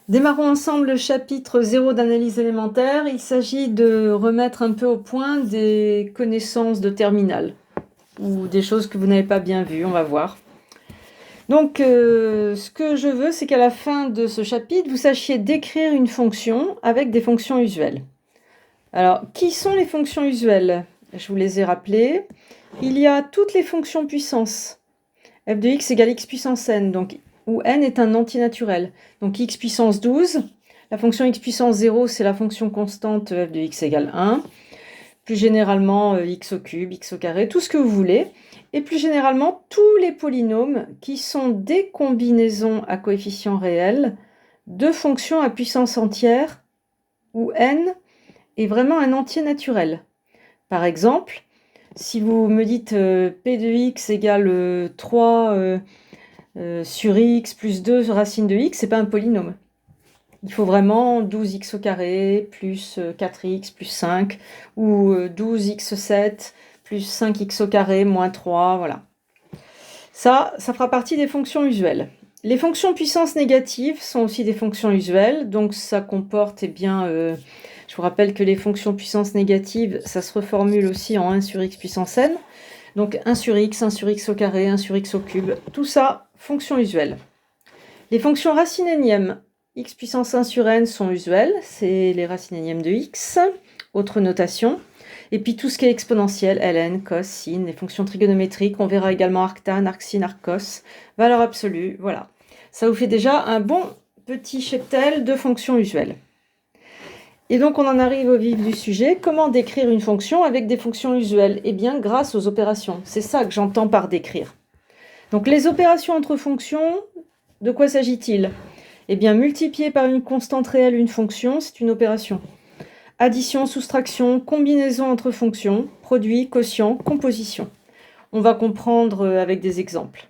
Démarrons ensemble le chapitre 0 d'analyse élémentaire. Il s'agit de remettre un peu au point des connaissances de terminale ou des choses que vous n'avez pas bien vues, on va voir. Donc, ce que je veux, c'est qu'à la fin de ce chapitre, vous sachiez décrire une fonction avec des fonctions usuelles. Alors, qui sont les fonctions usuelles? Je vous les ai rappelées. Il y a toutes les fonctions puissance. f de x égale x puissance n, donc, où n est un antinaturel. Donc x puissance 12, la fonction x puissance 0, c'est la fonction constante f de x égale 1. Plus généralement, x au cube, x au carré, tout ce que vous voulez. Et plus généralement, tous les polynômes qui sont des combinaisons à coefficients réels de fonctions à puissance entière, où n est vraiment un entier naturel. Par exemple, si vous me dites p de x égale 3 sur x plus 2 racine de x, c'est pas un polynôme. Il faut vraiment 12x au carré plus 4x plus 5 ou 12x7 plus 5x au carré moins 3, voilà. Ça fera partie des fonctions usuelles. Les fonctions puissance négative sont aussi des fonctions usuelles, donc ça comporte, je vous rappelle que les fonctions puissance négative, ça se reformule aussi en 1 sur x puissance n. Donc 1 sur x au carré, 1 sur x au cube, tout ça, fonctions usuelles. Les fonctions racine énième, x puissance 1 sur n sont usuelles, c'est les racines énièmes de x, autre notation. Et puis tout ce qui est exponentiel, ln, cos, sin, les fonctions trigonométriques, on verra également arctan, arcsin, arccos, valeur absolue, voilà. Ça vous fait déjà un bon petit cheptel de fonctions usuelles. Et donc on en arrive au vif du sujet. Comment décrire une fonction avec des fonctions usuelles? Eh bien grâce aux opérations, c'est ça que j'entends par décrire. Donc les opérations entre fonctions, de quoi s'agit-il? Eh bien multiplier par une constante réelle une fonction, c'est une opération. Addition, soustraction, combinaison entre fonctions, produit, quotient, composition. On va comprendre avec des exemples.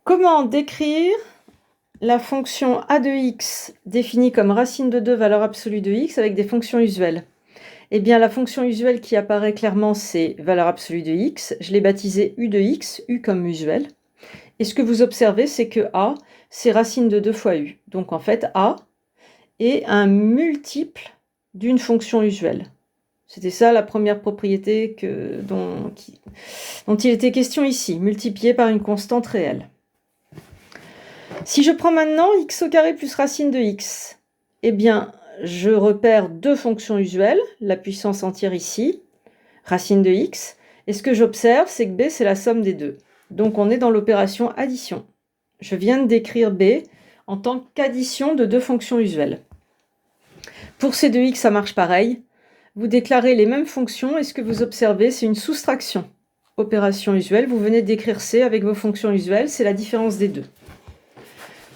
Comment décrire la fonction a de x définie comme racine de 2 valeur absolue de x avec des fonctions usuelles? Eh bien, la fonction usuelle qui apparaît clairement, c'est valeur absolue de x. Je l'ai baptisée u de x, u comme usuel. Et ce que vous observez, c'est que a, c'est racine de 2 fois u. Donc, en fait, a est un multiple d'une fonction usuelle. C'était ça la première propriété dont il était question ici, multiplié par une constante réelle. Si je prends maintenant x au carré plus racine de x, eh bien, je repère deux fonctions usuelles, la puissance entière ici, racine de x, et ce que j'observe, c'est que b, c'est la somme des deux. Donc, on est dans l'opération addition. Je viens de décrire b en tant qu'addition de deux fonctions usuelles. Pour ces deux x, ça marche pareil. Vous déclarez les mêmes fonctions, et ce que vous observez, c'est une soustraction. Opération usuelle, vous venez d'écrire c avec vos fonctions usuelles, c'est la différence des deux.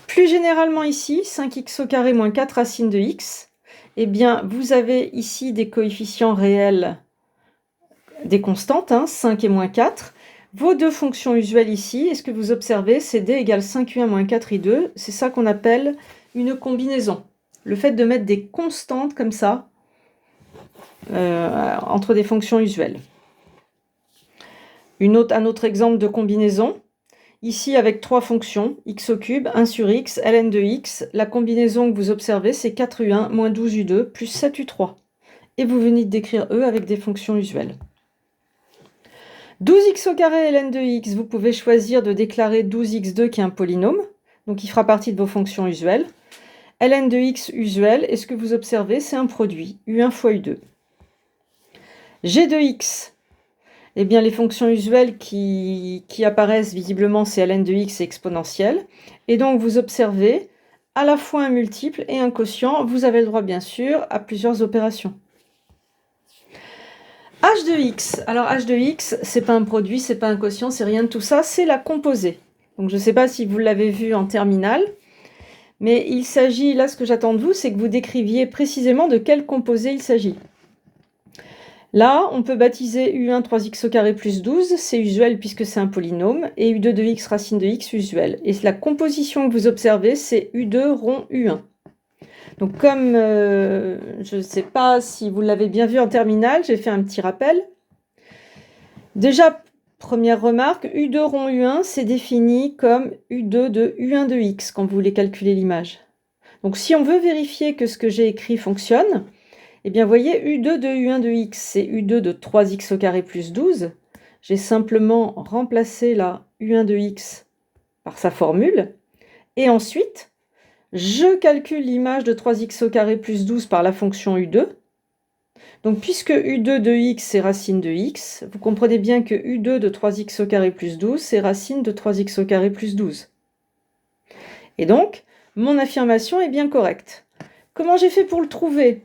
Plus généralement ici, 5x au carré moins 4 racine de x, eh bien, vous avez ici des coefficients réels, des constantes, 5 et moins 4. Vos deux fonctions usuelles ici, et ce que vous observez, c'est d égale 5u1 moins 4i2. C'est ça qu'on appelle une combinaison. Le fait de mettre des constantes comme ça entre des fonctions usuelles. Un autre exemple de combinaison. Ici, avec trois fonctions, x au cube, 1 sur x, ln de x, la combinaison que vous observez, c'est 4u1 moins 12u2 plus 7u3. Et vous venez de décrire E avec des fonctions usuelles. 12x au carré ln de x, vous pouvez choisir de déclarer 12x2 qui est un polynôme, donc il fera partie de vos fonctions usuelles. Ln de x usuel, et ce que vous observez, c'est un produit, u1 fois u2. G de x, eh bien, les fonctions usuelles qui apparaissent visiblement, c'est ln de x et exponentielle. Et donc, vous observez à la fois un multiple et un quotient. Vous avez le droit, bien sûr, à plusieurs opérations. H de x. Alors, h de x, c'est pas un produit, c'est pas un quotient, c'est rien de tout ça, c'est la composée. Donc, je ne sais pas si vous l'avez vu en terminale, mais il s'agit, là, ce que j'attends de vous, c'est que vous décriviez précisément de quelle composée il s'agit. Là, on peut baptiser u1 3x au carré plus 12, c'est usuel puisque c'est un polynôme, et u2 de x racine de x usuel. Et la composition que vous observez, c'est u2 rond u1. Donc comme je ne sais pas si vous l'avez bien vu en terminale, j'ai fait un petit rappel. Déjà, Première remarque, U2 rond U1, c'est défini comme U2 de U1 de X quand vous voulez calculer l'image. Donc si on veut vérifier que ce que j'ai écrit fonctionne, eh bien vous voyez, U2 de U1 de X, c'est U2 de 3x au carré plus 12. J'ai simplement remplacé la U1 de X par sa formule. Et ensuite, je calcule l'image de 3x au carré plus 12 par la fonction U2. Donc puisque U2 de X, c'est racine de X, vous comprenez bien que U2 de 3x au carré plus 12, c'est racine de 3x au carré plus 12. Et donc, mon affirmation est bien correcte. Comment j'ai fait pour le trouver?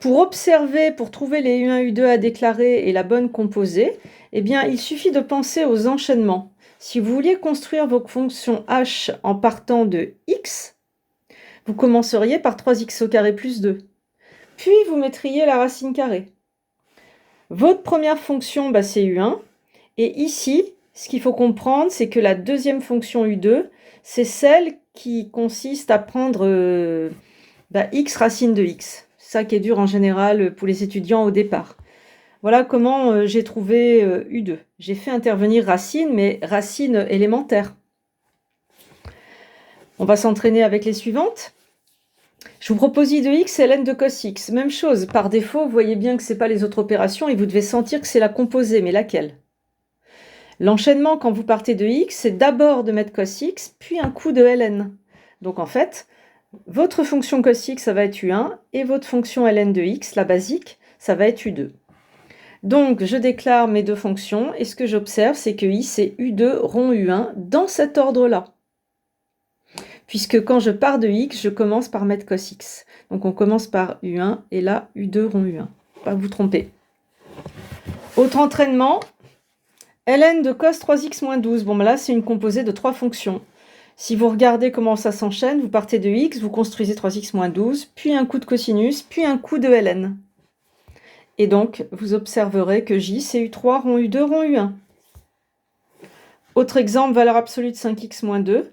Pour observer, pour trouver les U1, U2 à déclarer et la bonne composée, eh bien, il suffit de penser aux enchaînements. Si vous vouliez construire vos fonctions h en partant de x, vous commenceriez par 3x au carré plus 2. Puis, vous mettriez la racine carrée. Votre première fonction, c'est U1. Et ici, ce qu'il faut comprendre, c'est que la deuxième fonction U2, c'est celle qui consiste à prendre x racine de x. C'est ça qui est dur en général pour les étudiants au départ. Voilà comment j'ai trouvé U2. J'ai fait intervenir racine, mais racine élémentaire. On va s'entraîner avec les suivantes. Je vous propose I de x et ln de cos x. Même chose, par défaut, vous voyez bien que ce n'est pas les autres opérations et vous devez sentir que c'est la composée, mais laquelle? L'enchaînement, quand vous partez de x, c'est d'abord de mettre cos x, puis un coup de ln. Donc en fait, votre fonction cos x, ça va être U1, et votre fonction ln de x, la basique, ça va être U2. Donc, je déclare mes deux fonctions, et ce que j'observe, c'est que i, c'est U2 rond U1, dans cet ordre-là. Puisque quand je pars de x, je commence par mettre cos x. Donc, on commence par U1, et là, U2 rond U1. Pas vous tromper. Autre entraînement, ln de cos 3x moins 12. Bon, là, c'est une composée de trois fonctions. Si vous regardez comment ça s'enchaîne, vous partez de x, vous construisez 3x moins 12, puis un coup de cosinus, puis un coup de ln. Et donc, vous observerez que J, c'est U3 rond U2 rond U1. Autre exemple, valeur absolue de 5x moins 2.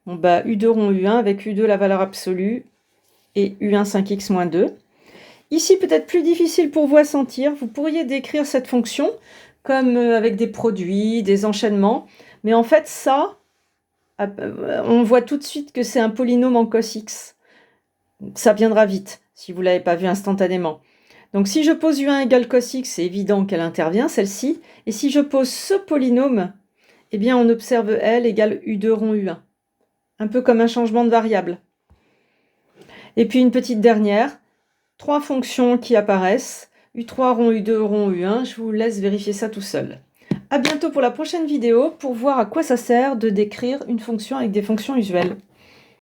Bon, U2 rond U1 avec U2 la valeur absolue et U1 5x moins 2. Ici, peut-être plus difficile pour vous à sentir. Vous pourriez décrire cette fonction comme avec des produits, des enchaînements. Mais en fait, ça, on voit tout de suite que c'est un polynôme en cos x. Ça viendra vite, si vous ne l'avez pas vu instantanément. Donc si je pose U1 égale cos x, c'est évident qu'elle intervient, celle-ci. Et si je pose ce polynôme, eh bien on observe L égale U2 rond U1. Un peu comme un changement de variable. Et puis une petite dernière, trois fonctions qui apparaissent. U3 rond U2 rond U1, je vous laisse vérifier ça tout seul. À bientôt pour la prochaine vidéo pour voir à quoi ça sert de décrire une fonction avec des fonctions usuelles.